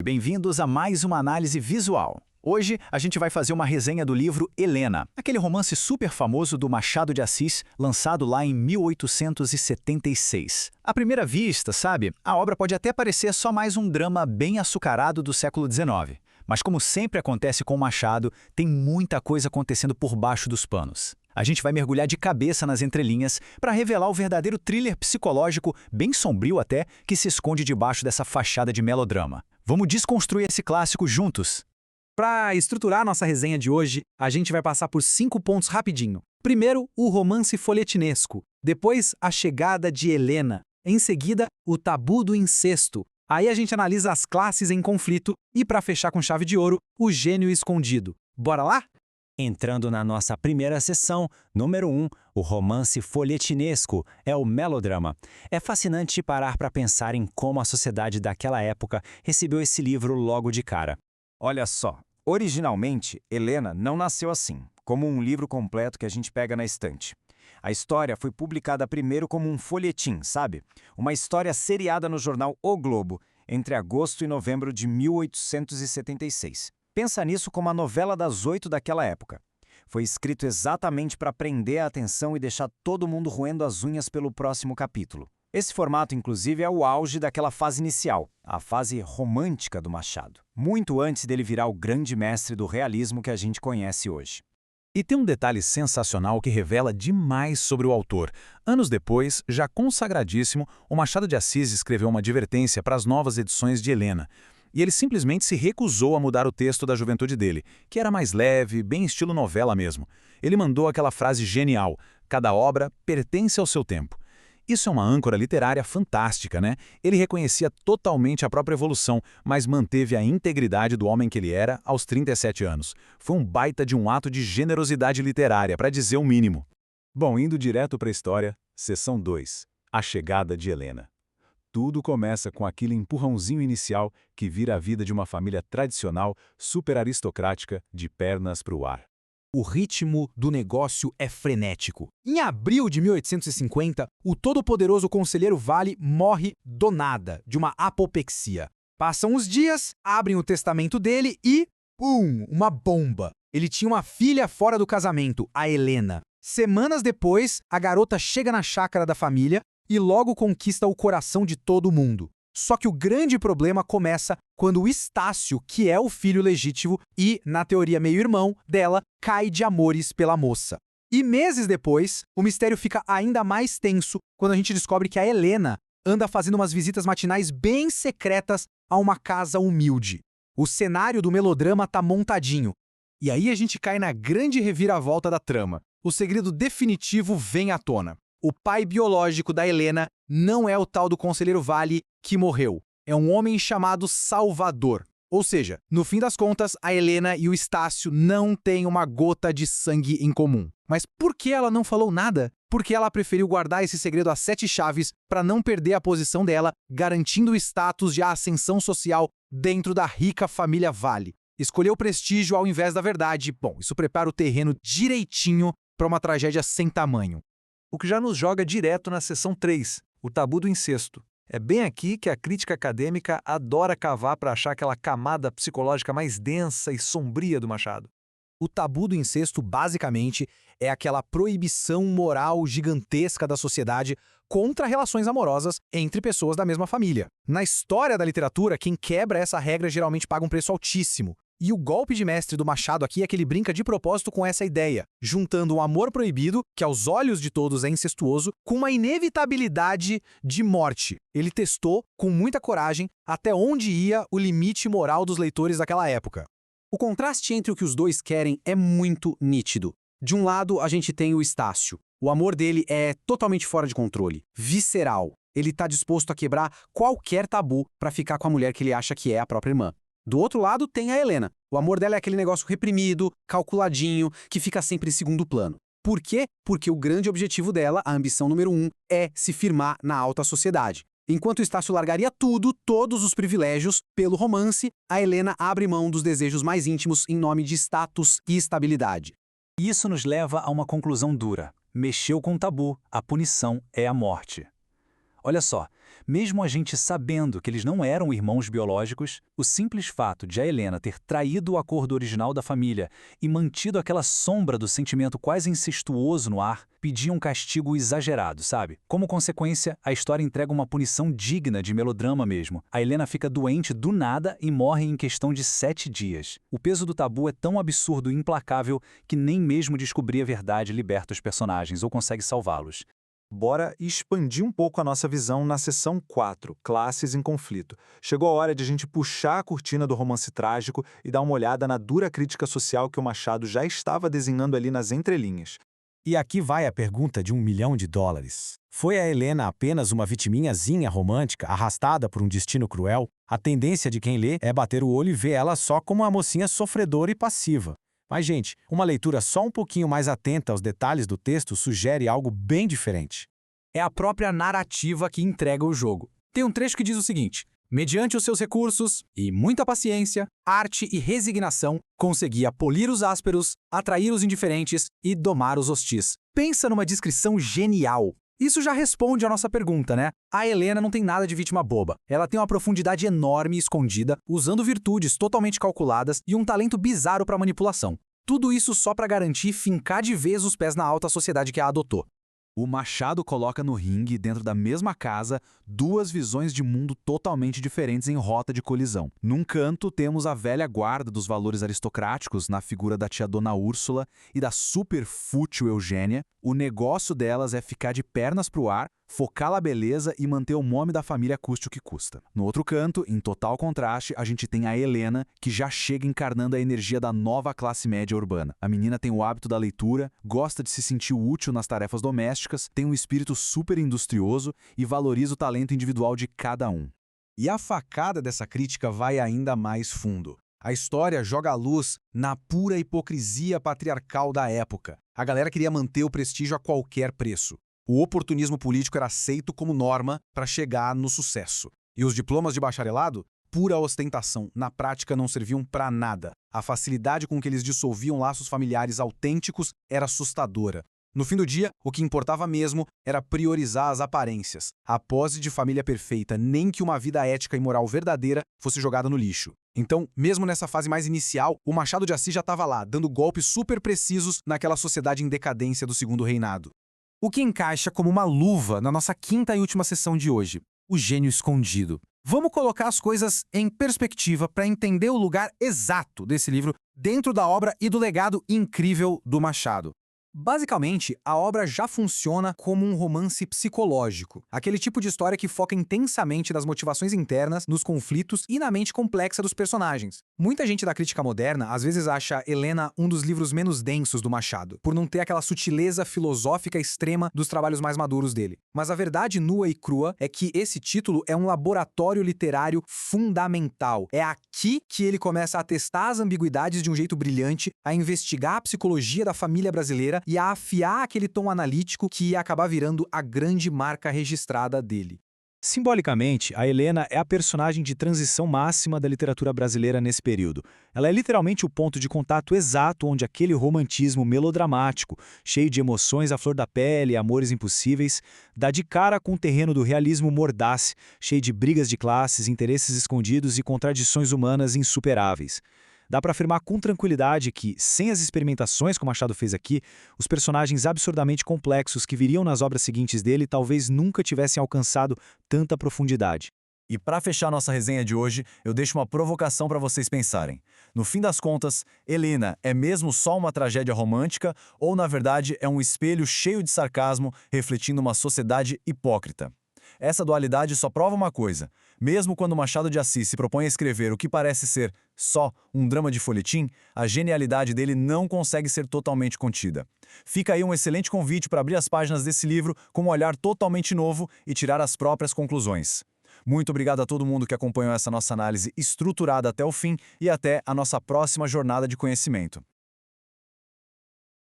Bem-vindos a mais uma análise visual. Hoje a gente vai fazer uma resenha do livro Helena, aquele romance super famoso do Machado de Assis, lançado lá em 1876. À primeira vista, sabe, a obra pode até parecer só mais um drama bem açucarado do século XIX. Mas como sempre acontece com Machado, tem muita coisa acontecendo por baixo dos panos. A gente vai mergulhar de cabeça nas entrelinhas para revelar o verdadeiro thriller psicológico, bem sombrio até, que se esconde debaixo dessa fachada de melodrama. Vamos desconstruir esse clássico juntos! Para estruturar nossa resenha de hoje, a gente vai passar por 5 pontos rapidinho. Primeiro, o romance folhetinesco. Depois, a chegada de Helena. Em seguida, o tabu do incesto. Aí a gente analisa as classes em conflito e, para fechar com chave de ouro, o gênio escondido. Bora lá? Entrando na nossa primeira sessão, número 1, o romance folhetinesco é o melodrama. É fascinante parar para pensar em como a sociedade daquela época recebeu esse livro logo de cara. Olha só, originalmente, Helena não nasceu assim, como um livro completo que a gente pega na estante. A história foi publicada primeiro como um folhetim, sabe? Uma história seriada no jornal O Globo, entre agosto e novembro de 1876. Pensa nisso como a novela das 8 daquela época. Foi escrito exatamente para prender a atenção e deixar todo mundo roendo as unhas pelo próximo capítulo. Esse formato, inclusive, é o auge daquela fase inicial, a fase romântica do Machado, muito antes dele virar o grande mestre do realismo que a gente conhece hoje. E tem um detalhe sensacional que revela demais sobre o autor. Anos depois, já consagradíssimo, o Machado de Assis escreveu uma advertência para as novas edições de Helena. E ele simplesmente se recusou a mudar o texto da juventude dele, que era mais leve, bem estilo novela mesmo. Ele mandou aquela frase genial: cada obra pertence ao seu tempo. Isso é uma âncora literária fantástica, né? Ele reconhecia totalmente a própria evolução, mas manteve a integridade do homem que ele era aos 37 anos. Foi um baita de um ato de generosidade literária, para dizer o mínimo. Bom, indo direto para a história, seção 2, a chegada de Helena. Tudo começa com aquele empurrãozinho inicial que vira a vida de uma família tradicional, super aristocrática, de pernas para o ar. O ritmo do negócio é frenético. Em abril de 1850, o todo-poderoso conselheiro Vale morre do nada, de uma apoplexia. Passam os dias, abrem o testamento dele e... pum! Uma bomba! Ele tinha uma filha fora do casamento, a Helena. Semanas depois, a garota chega na chácara da família e logo conquista o coração de todo mundo. Só que o grande problema começa quando o Estácio, que é o filho legítimo e, na teoria, meio-irmão dela, cai de amores pela moça. E meses depois, o mistério fica ainda mais tenso quando a gente descobre que a Helena anda fazendo umas visitas matinais bem secretas a uma casa humilde. O cenário do melodrama tá montadinho. E aí a gente cai na grande reviravolta da trama. O segredo definitivo vem à tona. O pai biológico da Helena não é o tal do conselheiro Vale que morreu. É um homem chamado Salvador. Ou seja, no fim das contas, a Helena e o Estácio não têm uma gota de sangue em comum. Mas por que ela não falou nada? Porque ela preferiu guardar esse segredo a 7 chaves para não perder a posição dela, garantindo o status de ascensão social dentro da rica família Vale. Escolheu o prestígio ao invés da verdade. Bom, isso prepara o terreno direitinho para uma tragédia sem tamanho. O que já nos joga direto na seção 3, o tabu do incesto. É bem aqui que a crítica acadêmica adora cavar para achar aquela camada psicológica mais densa e sombria do Machado. O tabu do incesto, basicamente, é aquela proibição moral gigantesca da sociedade contra relações amorosas entre pessoas da mesma família. Na história da literatura, quem quebra essa regra geralmente paga um preço altíssimo. E o golpe de mestre do Machado aqui é que ele brinca de propósito com essa ideia, juntando um amor proibido, que aos olhos de todos é incestuoso, com uma inevitabilidade de morte. Ele testou, com muita coragem, até onde ia o limite moral dos leitores daquela época. O contraste entre o que os dois querem é muito nítido. De um lado, a gente tem o Estácio. O amor dele é totalmente fora de controle, visceral. Ele está disposto a quebrar qualquer tabu para ficar com a mulher que ele acha que é a própria irmã. Do outro lado, tem a Helena. O amor dela é aquele negócio reprimido, calculadinho, que fica sempre em segundo plano. Por quê? Porque o grande objetivo dela, a ambição número 1, é se firmar na alta sociedade. Enquanto o Estácio largaria tudo, todos os privilégios, pelo romance, a Helena abre mão dos desejos mais íntimos em nome de status e estabilidade. Isso nos leva a uma conclusão dura. Mexeu com o tabu, a punição é a morte. Olha só, mesmo a gente sabendo que eles não eram irmãos biológicos, o simples fato de a Helena ter traído o acordo original da família e mantido aquela sombra do sentimento quase incestuoso no ar, pedia um castigo exagerado, sabe? Como consequência, a história entrega uma punição digna de melodrama mesmo. A Helena fica doente do nada e morre em questão de 7 dias. O peso do tabu é tão absurdo e implacável que nem mesmo descobrir a verdade liberta os personagens ou consegue salvá-los. Bora expandir um pouco a nossa visão na seção 4, Classes em Conflito. Chegou a hora de a gente puxar a cortina do romance trágico e dar uma olhada na dura crítica social que o Machado já estava desenhando ali nas entrelinhas. E aqui vai a pergunta de $1 milhão. Foi a Helena apenas uma vitiminhazinha romântica, arrastada por um destino cruel? A tendência de quem lê é bater o olho e ver ela só como uma mocinha sofredora e passiva. Mas, gente, uma leitura só um pouquinho mais atenta aos detalhes do texto sugere algo bem diferente. É a própria narrativa que entrega o jogo. Tem um trecho que diz o seguinte: mediante os seus recursos e muita paciência, arte e resignação, conseguia polir os ásperos, atrair os indiferentes e domar os hostis. Pensa numa descrição genial. Isso já responde à nossa pergunta, né? A Helena não tem nada de vítima boba. Ela tem uma profundidade enorme e escondida, usando virtudes totalmente calculadas e um talento bizarro para manipulação. Tudo isso só para garantir fincar de vez os pés na alta sociedade que a adotou. O Machado coloca no ringue, dentro da mesma casa, duas visões de mundo totalmente diferentes em rota de colisão. Num canto, temos a velha guarda dos valores aristocráticos na figura da tia Dona Úrsula e da super fútil Eugênia. O negócio delas é ficar de pernas pro ar, focar na beleza e manter o nome da família custe o que custa. No outro canto, em total contraste, a gente tem a Helena, que já chega encarnando a energia da nova classe média urbana. A menina tem o hábito da leitura, gosta de se sentir útil nas tarefas domésticas, tem um espírito super industrioso e valoriza o talento individual de cada um. E a facada dessa crítica vai ainda mais fundo. A história joga a luz na pura hipocrisia patriarcal da época. A galera queria manter o prestígio a qualquer preço. O oportunismo político era aceito como norma para chegar no sucesso. E os diplomas de bacharelado? Pura ostentação. Na prática não serviam para nada. A facilidade com que eles dissolviam laços familiares autênticos era assustadora. No fim do dia, o que importava mesmo era priorizar as aparências. A pose de família perfeita, nem que uma vida ética e moral verdadeira fosse jogada no lixo. Então, mesmo nessa fase mais inicial, o Machado de Assis já estava lá, dando golpes super precisos naquela sociedade em decadência do Segundo Reinado. O que encaixa como uma luva na nossa quinta e última sessão de hoje, o gênio escondido. Vamos colocar as coisas em perspectiva para entender o lugar exato desse livro dentro da obra e do legado incrível do Machado. Basicamente, a obra já funciona como um romance psicológico, aquele tipo de história que foca intensamente nas motivações internas, nos conflitos e na mente complexa dos personagens. Muita gente da crítica moderna às vezes acha Helena um dos livros menos densos do Machado, por não ter aquela sutileza filosófica extrema dos trabalhos mais maduros dele. Mas a verdade nua e crua é que esse título é um laboratório literário fundamental. É aqui que ele começa a testar as ambiguidades de um jeito brilhante, a investigar a psicologia da família brasileira e a afiar aquele tom analítico que ia acabar virando a grande marca registrada dele. Simbolicamente, a Helena é a personagem de transição máxima da literatura brasileira nesse período. Ela é literalmente o ponto de contato exato onde aquele romantismo melodramático, cheio de emoções à flor da pele e amores impossíveis, dá de cara com o terreno do realismo mordaz, cheio de brigas de classes, interesses escondidos e contradições humanas insuperáveis. Dá para afirmar com tranquilidade que, sem as experimentações que o Machado fez aqui, os personagens absurdamente complexos que viriam nas obras seguintes dele talvez nunca tivessem alcançado tanta profundidade. E para fechar nossa resenha de hoje, eu deixo uma provocação para vocês pensarem. No fim das contas, Helena é mesmo só uma tragédia romântica ou, na verdade, é um espelho cheio de sarcasmo refletindo uma sociedade hipócrita? Essa dualidade só prova uma coisa. Mesmo quando Machado de Assis se propõe a escrever o que parece ser só um drama de folhetim, a genialidade dele não consegue ser totalmente contida. Fica aí um excelente convite para abrir as páginas desse livro com um olhar totalmente novo e tirar as próprias conclusões. Muito obrigado a todo mundo que acompanhou essa nossa análise estruturada até o fim e até a nossa próxima jornada de conhecimento.